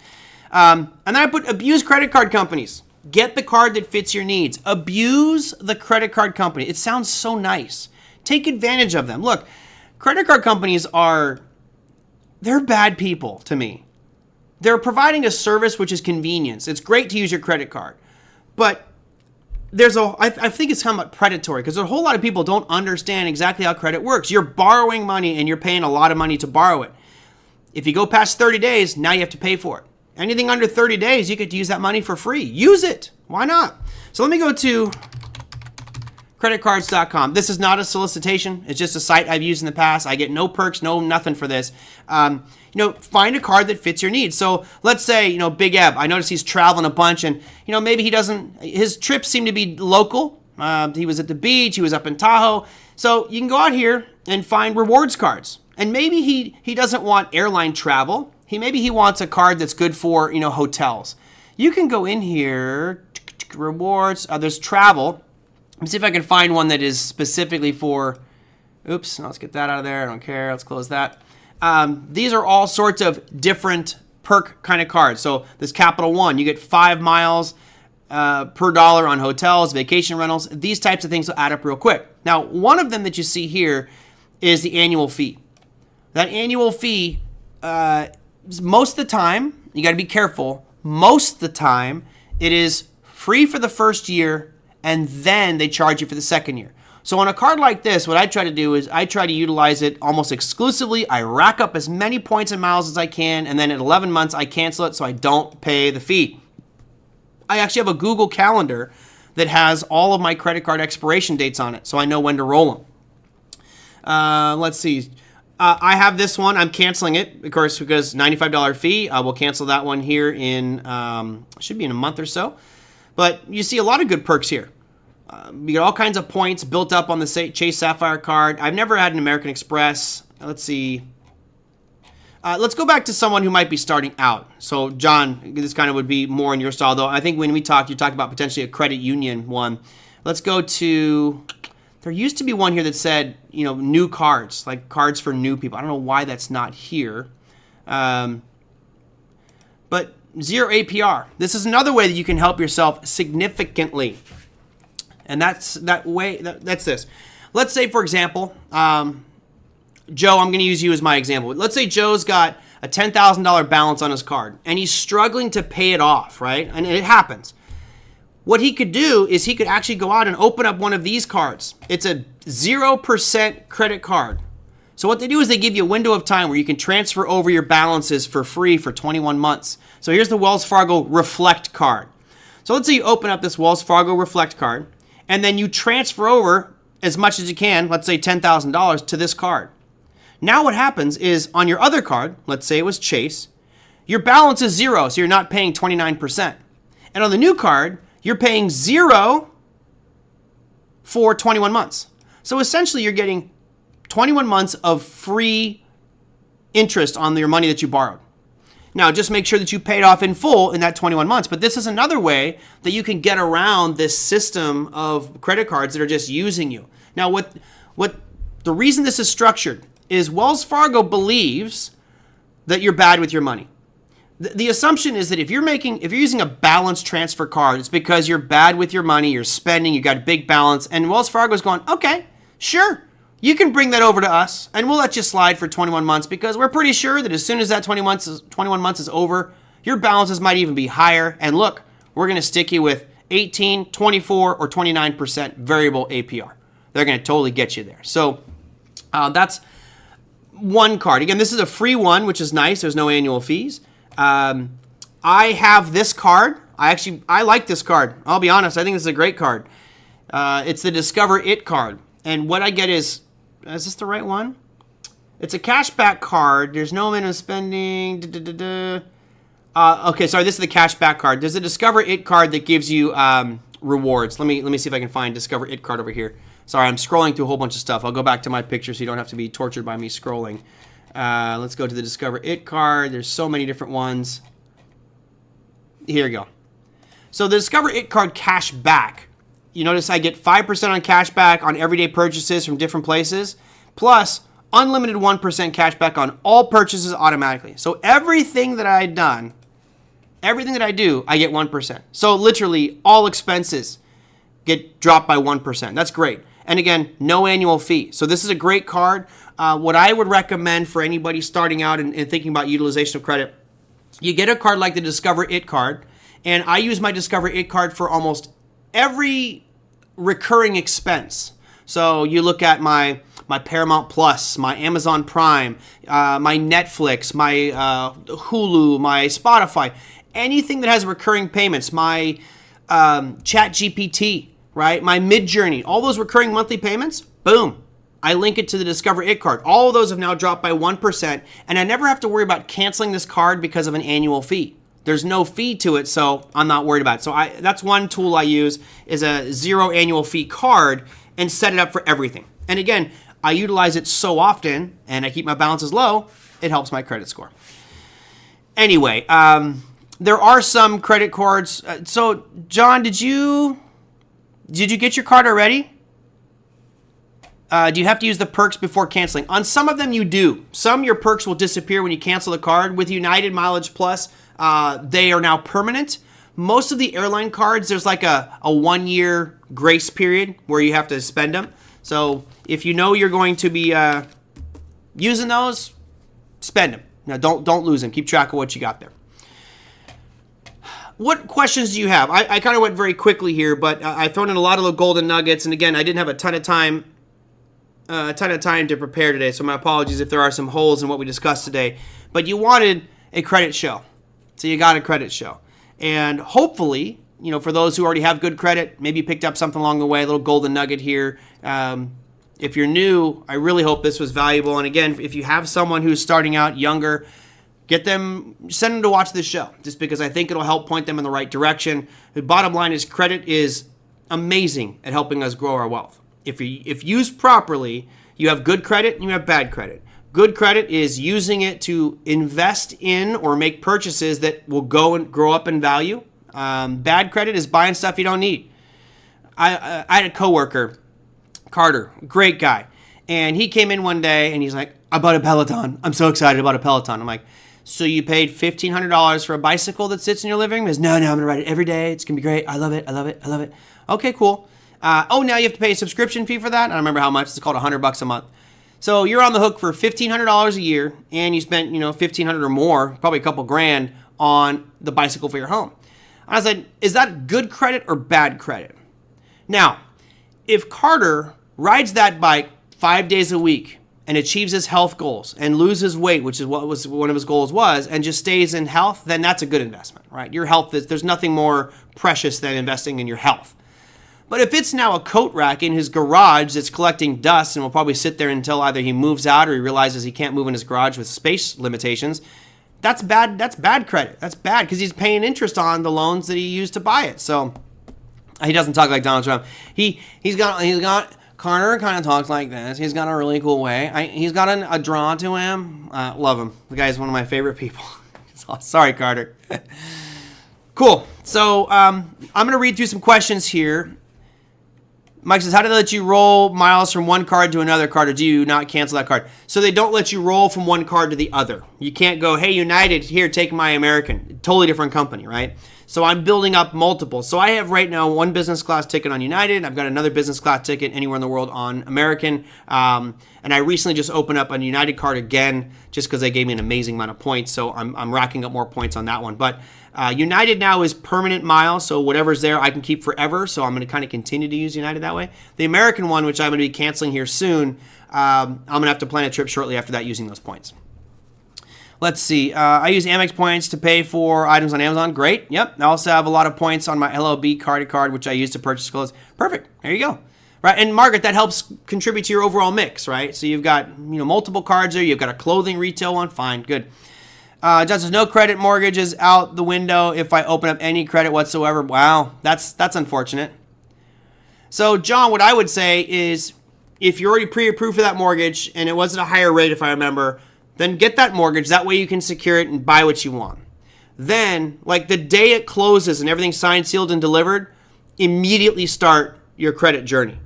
And then I put abuse credit card companies. Get the card that fits your needs. Abuse the credit card company. It sounds so nice. Take advantage of them. Look, credit card companies they're bad people to me. They're providing a service which is convenience. It's great to use your credit card. But I think it's somewhat predatory because a whole lot of people don't understand exactly how credit works. You're borrowing money and you're paying a lot of money to borrow it. If you go past 30 days, now you have to pay for it. Anything under 30 days, you get to use that money for free. Use it. Why not? So let me go to creditcards.com. This is not a solicitation. It's just a site I've used in the past. I get no perks, no nothing for this. Find a card that fits your needs. So let's say, Big Eb, I notice he's traveling a bunch and, maybe his trips seem to be local. He was at the beach. He was up in Tahoe. So you can go out here and find rewards cards. And maybe he doesn't want airline travel. Maybe he wants a card that's good for, hotels. You can go in here, rewards, there's travel. Let me see if I can find one that is specifically for, let's get that out of there. I don't care. Let's close that. These are all sorts of different perk kind of cards. So this Capital One, you get 5 miles per dollar on hotels, vacation rentals. These types of things will add up real quick. Now, one of them that you see here is the annual fee. That annual fee, most of the time, you got to be careful. Most of the time, it is free for the first year, and then they charge you for the second year. So on a card like this, what I try to do is I try to utilize it almost exclusively. I rack up as many points and miles as I can, and then at 11 months, I cancel it so I don't pay the fee. I actually have a Google Calendar that has all of my credit card expiration dates on it, so I know when to roll them. Let's see. I have this one. I'm canceling it, of course, because $95 fee. I will cancel that one here in, should be in a month or so. But you see a lot of good perks here. You get all kinds of points built up on the Chase Sapphire card. I've never had an American Express. Let's see. Let's go back to someone who might be starting out. So, John, this kind of would be more in your style, though. I think when we talked, you talked about potentially a credit union one. Let's go to, there used to be one here that said, new cards, like cards for new people. I don't know why that's not here. But zero APR. This is another way that you can help yourself significantly. And that's this. Let's say, for example, Joe, I'm going to use you as my example. Let's say Joe's got a $10,000 balance on his card, and he's struggling to pay it off, right? And it happens. What he could do is he could actually go out and open up one of these cards. It's a 0% credit card. So what they do is they give you a window of time where you can transfer over your balances for free for 21 months. So here's the Wells Fargo Reflect card. So let's say you open up this Wells Fargo Reflect card, and then you transfer over as much as you can, let's say $10,000 to this card. Now what happens is on your other card, let's say it was Chase, your balance is zero, so you're not paying 29%. And on the new card, you're paying zero for 21 months. So essentially you're getting 21 months of free interest on your money that you borrowed. Now, just make sure that you pay it off in full in that 21 months. But this is another way that you can get around this system of credit cards that are just using you. Now, what the reason this is structured is Wells Fargo believes that you're bad with your money. The assumption is that if you're using a balance transfer card, it's because you're bad with your money, you're spending, you got a big balance, and Wells Fargo's going, okay, sure, you can bring that over to us, and we'll let you slide for 21 months because we're pretty sure that as soon as that 21 months is over, your balances might even be higher. And look, we're going to stick you with 18, 24, or 29% variable APR. They're going to totally get you there. So that's one card. Again, this is a free one, which is nice. There's no annual fees. I have this card. I like this card. I'll be honest. I think this is a great card. It's the Discover It card. And what I get is this the right one? It's a cashback card. There's no minimum spending. Okay, sorry. This is the cashback card. There's a Discover It card that gives you rewards. Let me see if I can find Discover It card over here. Sorry, I'm scrolling through a whole bunch of stuff. I'll go back to my picture so you don't have to be tortured by me scrolling. Let's go to the Discover It card. There's so many different ones. Here we go. So the Discover It card cash back. You notice I get 5% on cash back on everyday purchases from different places, plus unlimited 1% cash back on all purchases automatically. So everything that I do, I get 1%. So literally all expenses get dropped by 1%. That's great. And again, no annual fee. So this is a great card. What I would recommend for anybody starting out and thinking about utilization of credit, you get a card like the Discover It card, and I use my Discover It card for almost every recurring expense. So you look at my Paramount Plus, my Amazon Prime, my Netflix, my Hulu, my Spotify, anything that has recurring payments, my Chat GPT, right? My Midjourney, all those recurring monthly payments, boom, I link it to the Discover It card. All of those have now dropped by 1%, and I never have to worry about canceling this card because of an annual fee. There's no fee to it, so I'm not worried about it. So that's one tool I use is a zero annual fee card and set it up for everything. And again, I utilize it so often and I keep my balances low, it helps my credit score. Anyway, there are some credit cards. So John, did you get your card already? Do you have to use the perks before canceling? On some of them you do. Some your perks will disappear when you cancel the card. With United Mileage Plus, they are now permanent. Most of the airline cards, there's like a 1-year grace period where you have to spend them. So if you know you're going to be using those, spend them. Now don't lose them. Keep track of what you got there. What questions do you have? I kind of went very quickly here, but I've thrown in a lot of the golden nuggets. And again, I didn't have a ton of time to prepare today, so my apologies if there are some holes in what we discussed today. But you wanted a credit show, so you got a credit show. And hopefully, for those who already have good credit, maybe you picked up something along the way, a little golden nugget here. If you're new, I really hope this was valuable. And again, if you have someone who's starting out younger, send them to watch this show, just because I think it'll help point them in the right direction. The bottom line is credit is amazing at helping us grow our wealth. If used properly, you have good credit and you have bad credit. Good credit is using it to invest in or make purchases that will go and grow up in value. Bad credit is buying stuff you don't need. I had a coworker, Carter, great guy, and he came in one day and he's like, "I bought a Peloton. I'm so excited about a Peloton." I'm like, So you paid $1,500 for a bicycle that sits in your living room? No, I'm going to ride it every day. It's going to be great. I love it. I love it. I love it. Okay, cool. Oh, now you have to pay a subscription fee for that? I don't remember how much. It's called $100 a month. So you're on the hook for $1,500 a year, and you spent, $1,500 or more, probably a couple grand, on the bicycle for your home. And I said, is that good credit or bad credit? Now, if Carter rides that bike 5 days a week and achieves his health goals and loses weight, which is what was one of his goals was, and just stays in health, then that's a good investment, right? Your health there's nothing more precious than investing in your health. But if it's now a coat rack in his garage that's collecting dust and will probably sit there until either he moves out or he realizes he can't move in his garage with space limitations, that's bad. That's bad credit. That's bad because he's paying interest on the loans that he used to buy it. So he doesn't talk like Donald Trump. He's got Carter kind of talks like this. He's got a really cool way. He's got a draw to him. Love him. The guy's one of my favorite people. Sorry, Carter. Cool. So I'm going to read through some questions here. Mike says, how do they let you roll miles from one card to another card, or do you not cancel that card? So they don't let you roll from one card to the other. You can't go, hey, United, here, take my American. Totally different company, right? So I'm building up multiple. So I have right now one business class ticket on United. I've got another business class ticket anywhere in the world on American. And I recently just opened up a United card again just because they gave me an amazing amount of points. So I'm racking up more points on that one. But United now is permanent miles. So whatever's there, I can keep forever. So I'm going to kind of continue to use United that way. The American one, which I'm going to be canceling here soon, I'm going to have to plan a trip shortly after that using those points. Let's see. I use Amex points to pay for items on Amazon. Great. Yep. I also have a lot of points on my LLB card, which I use to purchase clothes. Perfect. There you go. Right. And Margaret, that helps contribute to your overall mix, right? So you've got multiple cards there. You've got a clothing retail one. Fine. Good. John says no credit mortgage is out the window if I open up any credit whatsoever. Wow. That's unfortunate. So John, what I would say is if you're already pre-approved for that mortgage and it wasn't a higher rate, if I remember, then get that mortgage. That way you can secure it and buy what you want. Then, like the day it closes and everything's signed, sealed, and delivered, immediately start your credit journey.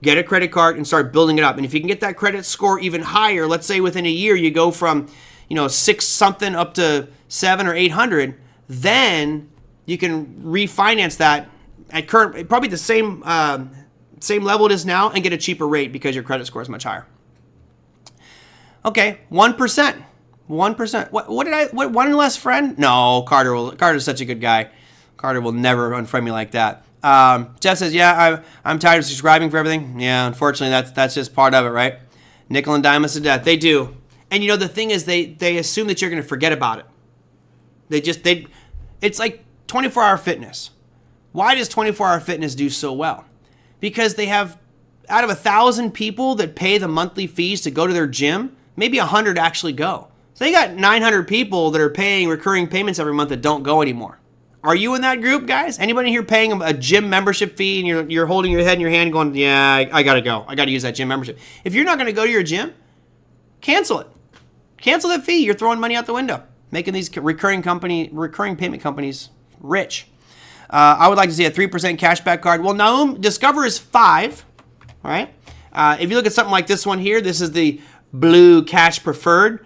Get a credit card and start building it up. And if you can get that credit score even higher, let's say within a year you go from 6 something up to 700 or 800, then you can refinance that at current, probably the same level it is now, and get a cheaper rate because your credit score is much higher. Okay, 1%. 1%. What one less friend? No, Carter's such a good guy. Carter will never unfriend me like that. Jeff says, yeah, I'm tired of subscribing for everything. Yeah, unfortunately, that's just part of it, right? Nickel and dime us to death. They do. And the thing is, they assume that you're going to forget about it. It's like 24-hour fitness. Why does 24-hour fitness do so well? Because they have, out of 1,000 people that pay the monthly fees to go to their gym, maybe 100 actually go. So they got 900 people that are paying recurring payments every month that don't go anymore. Are you in that group, guys? Anybody here paying a gym membership fee and you're holding your head in your hand going, yeah, I got to go. I got to use that gym membership. If you're not going to go to your gym, cancel it. Cancel that fee. You're throwing money out the window, making these recurring payment companies rich. I would like to see a 3% cashback card. Well, Naum, Discover is 5, all right? If you look at something like this one here, this is the Blue Cash Preferred.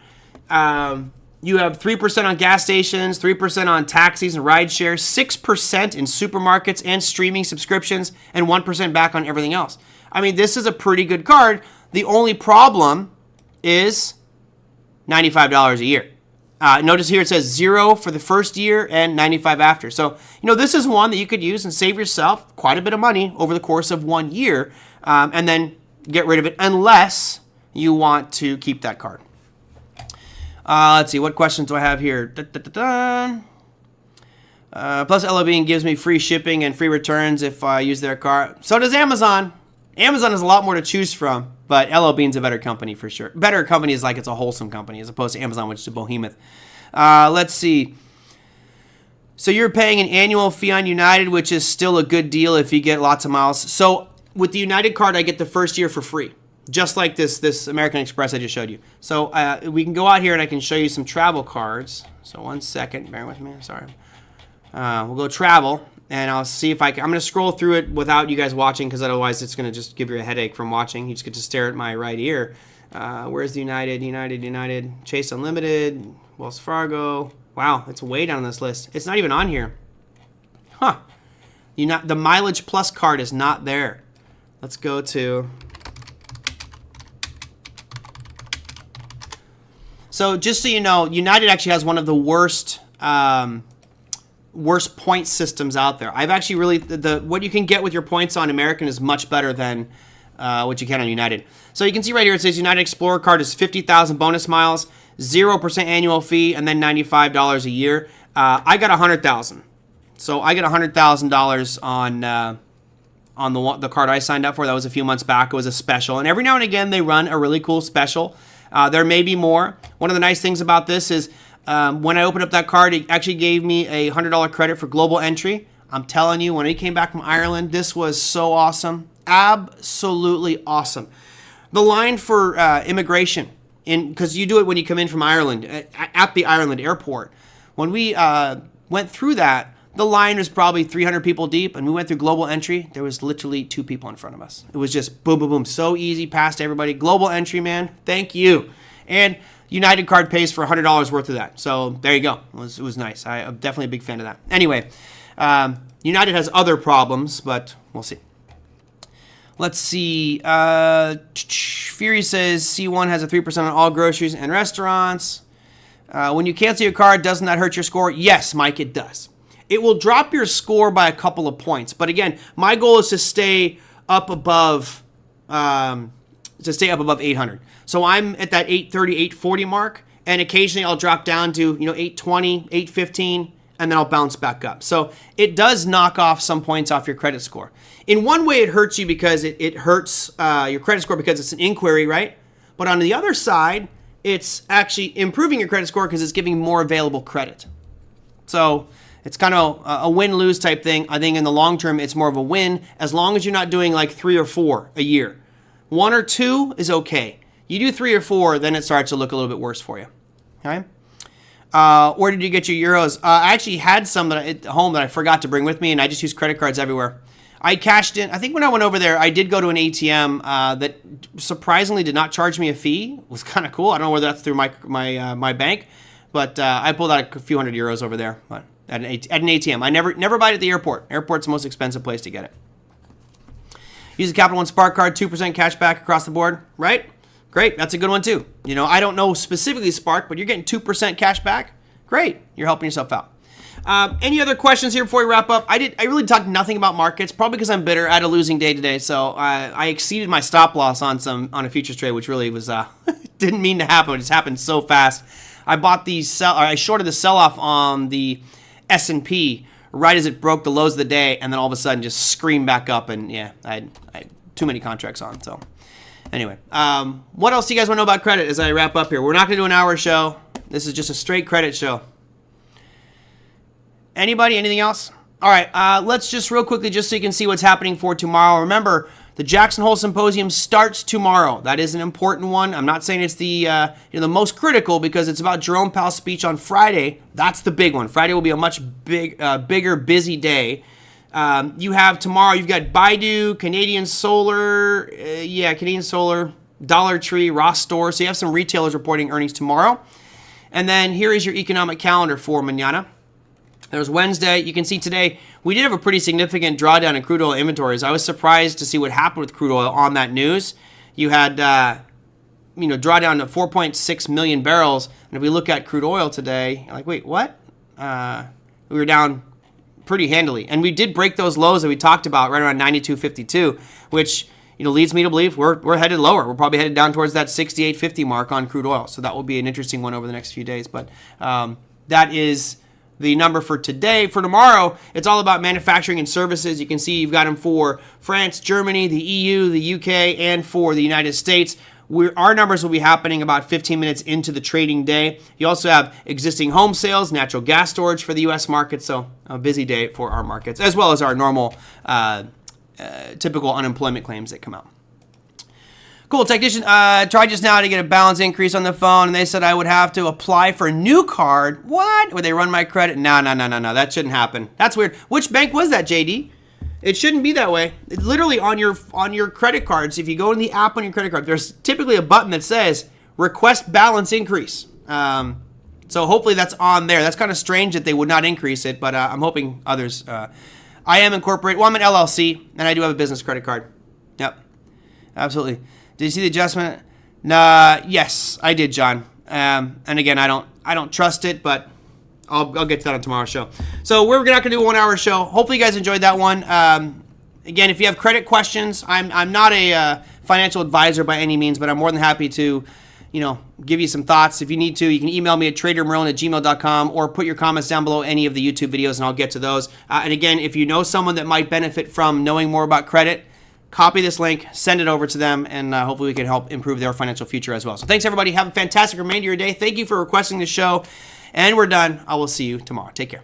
You have 3% on gas stations, 3% on taxis and ride shares, 6% in supermarkets and streaming subscriptions, and 1% back on everything else. I mean, this is a pretty good card. The only problem is $95 a year. Notice here it says 0 for the first year and $95 after. So, this is one that you could use and save yourself quite a bit of money over the course of 1 year, and then get rid of it unless you want to keep that card. Let's see, what questions do I have here? Plus LOB gives me free shipping and free returns if I use their card. So does Amazon. Amazon has a lot more to choose from, but LL Bean's a better company for sure. Better company is like it's a wholesome company as opposed to Amazon, which is a behemoth. Let's see. So you're paying an annual fee on United, which is still a good deal if you get lots of miles. So with the United card, I get the first year for free, just like this American Express I just showed you. So we can go out here and I can show you some travel cards. So 1 second, bear with me, sorry. We'll go travel. And I'll see if I'm going to scroll through it without you guys watching because otherwise it's going to just give you a headache from watching. You just get to stare at my right ear. Where's the United, Chase Unlimited, Wells Fargo. Wow, it's way down this list. It's not even on here. Huh. The Mileage Plus card is not there. Let's go to... So just so you know, United actually has one of the worst point systems out there. I've actually really... what you can get with your points on American is much better than what you can on United. So you can see right here, it says United Explorer card is 50,000 bonus miles, 0% annual fee, and then $95 a year. I got 100,000. So I got $100,000 on the card I signed up for. That was a few months back. It was a special. And every now and again, they run a really cool special. There may be more. One of the nice things about this is when I opened up that card, it actually gave me a $100 credit for global entry. I'm telling you, when he came back from Ireland, this was so awesome. Absolutely awesome. The line for immigration, because you do it when you come in from Ireland, at the Ireland airport. When we went through that, the line was probably 300 people deep, and we went through global entry. There was literally 2 people in front of us. It was just boom, boom, boom. So easy, past everybody. Global entry, man. Thank you. And United card pays for $100 worth of that. So there you go. It was nice. I'm definitely a big fan of that. Anyway, United has other problems, but we'll see. Let's see. Fury says C1 has a 3% on all groceries and restaurants. When you cancel your card, doesn't that hurt your score? Yes, Mike, it does. It will drop your score by a couple of points. But again, my goal is to stay up above 800. So I'm at that 830, 840 mark, and occasionally I'll drop down to 820, 815, and then I'll bounce back up. So it does knock off some points off your credit score. In one way, it hurts you because it hurts your credit score because it's an inquiry, right? But on the other side, it's actually improving your credit score because it's giving more available credit. So it's kind of a win-lose type thing. I think in the long term, it's more of a win as long as you're not doing like 3 or 4 a year. 1 or 2 is okay. You do 3 or 4, then it starts to look a little bit worse for you. Okay. Where did you get your euros? I actually had some at home that I forgot to bring with me, and I just use credit cards everywhere. I cashed in. I think when I went over there, I did go to an ATM that surprisingly did not charge me a fee. It was kind of cool. I don't know whether that's through my bank, but I pulled out a few hundred euros over there at an ATM. I never buy it at the airport. Airport's the most expensive place to get it. Use a Capital One Spark card, 2% cash back across the board, right? Great, that's a good one too. I don't know specifically Spark, but you're getting 2% cash back. Great, you're helping yourself out. Any other questions here before we wrap up? I really talked nothing about markets, probably because I'm bitter. I had a losing day today, so I exceeded my stop loss on a futures trade, which really was didn't mean to happen. It just happened so fast. I shorted the sell-off on the S&P right as it broke the lows of the day, and then all of a sudden just screamed back up, and yeah, I had too many contracts on. So anyway, what else do you guys want to know about credit as I wrap up here? We're not going to do an hour show. This is just a straight credit show. Anybody? Anything else? All right, let's just real quickly, just so you can see what's happening for tomorrow. Remember, the Jackson Hole Symposium starts tomorrow. That is an important one. I'm not saying it's the most critical because it's about Jerome Powell's speech on Friday. That's the big one. Friday will be a much bigger, busy day. You have tomorrow, you've got Baidu, Canadian Solar, Dollar Tree, Ross Store. So you have some retailers reporting earnings tomorrow. And then here is your economic calendar for mañana. There's Wednesday. You can see today we did have a pretty significant drawdown in crude oil inventories. I was surprised to see what happened with crude oil on that news. You had drawdown to 4.6 million barrels, and if we look at crude oil today, you're like, wait, what? We were down pretty handily, and we did break those lows that we talked about right around 92.52, which leads me to believe we're headed lower. We're probably headed down towards that 68.50 mark on crude oil. So that will be an interesting one over the next few days. But that is the number for today. For tomorrow, it's all about manufacturing and services. You can see you've got them for France, Germany, the EU, the UK, and for the United States. Our numbers will be happening about 15 minutes into the trading day. You also have existing home sales, natural gas storage for the U.S. market. So a busy day for our markets, as well as our normal typical unemployment claims that come out. Cool, technician, tried just now to get a balance increase on the phone, and they said I would have to apply for a new card. What? Would they run my credit? No, that shouldn't happen. That's weird. Which bank was that, JD? It shouldn't be that way. It's literally on your credit cards, if you go in the app on your credit card, there's typically a button that says request balance increase. So hopefully that's on there. That's kind of strange that they would not increase it, but I'm hoping others. I am incorporated. Well, I'm an LLC, and I do have a business credit card. Yep, absolutely. Did you see the adjustment? Nah, yes, I did, John. And again, I don't trust it, but I'll get to that on tomorrow's show. So we're not going to do a 1 hour show. Hopefully you guys enjoyed that one. Again, if you have credit questions, I'm not a financial advisor by any means, but I'm more than happy to, give you some thoughts. If you need to, you can email me at TraderMerlin@gmail.com or put your comments down below any of the YouTube videos, and I'll get to those. And again, if you know someone that might benefit from knowing more about credit, copy this link, send it over to them, and hopefully we can help improve their financial future as well. So thanks, everybody. Have a fantastic remainder of your day. Thank you for requesting the show. And we're done. I will see you tomorrow. Take care.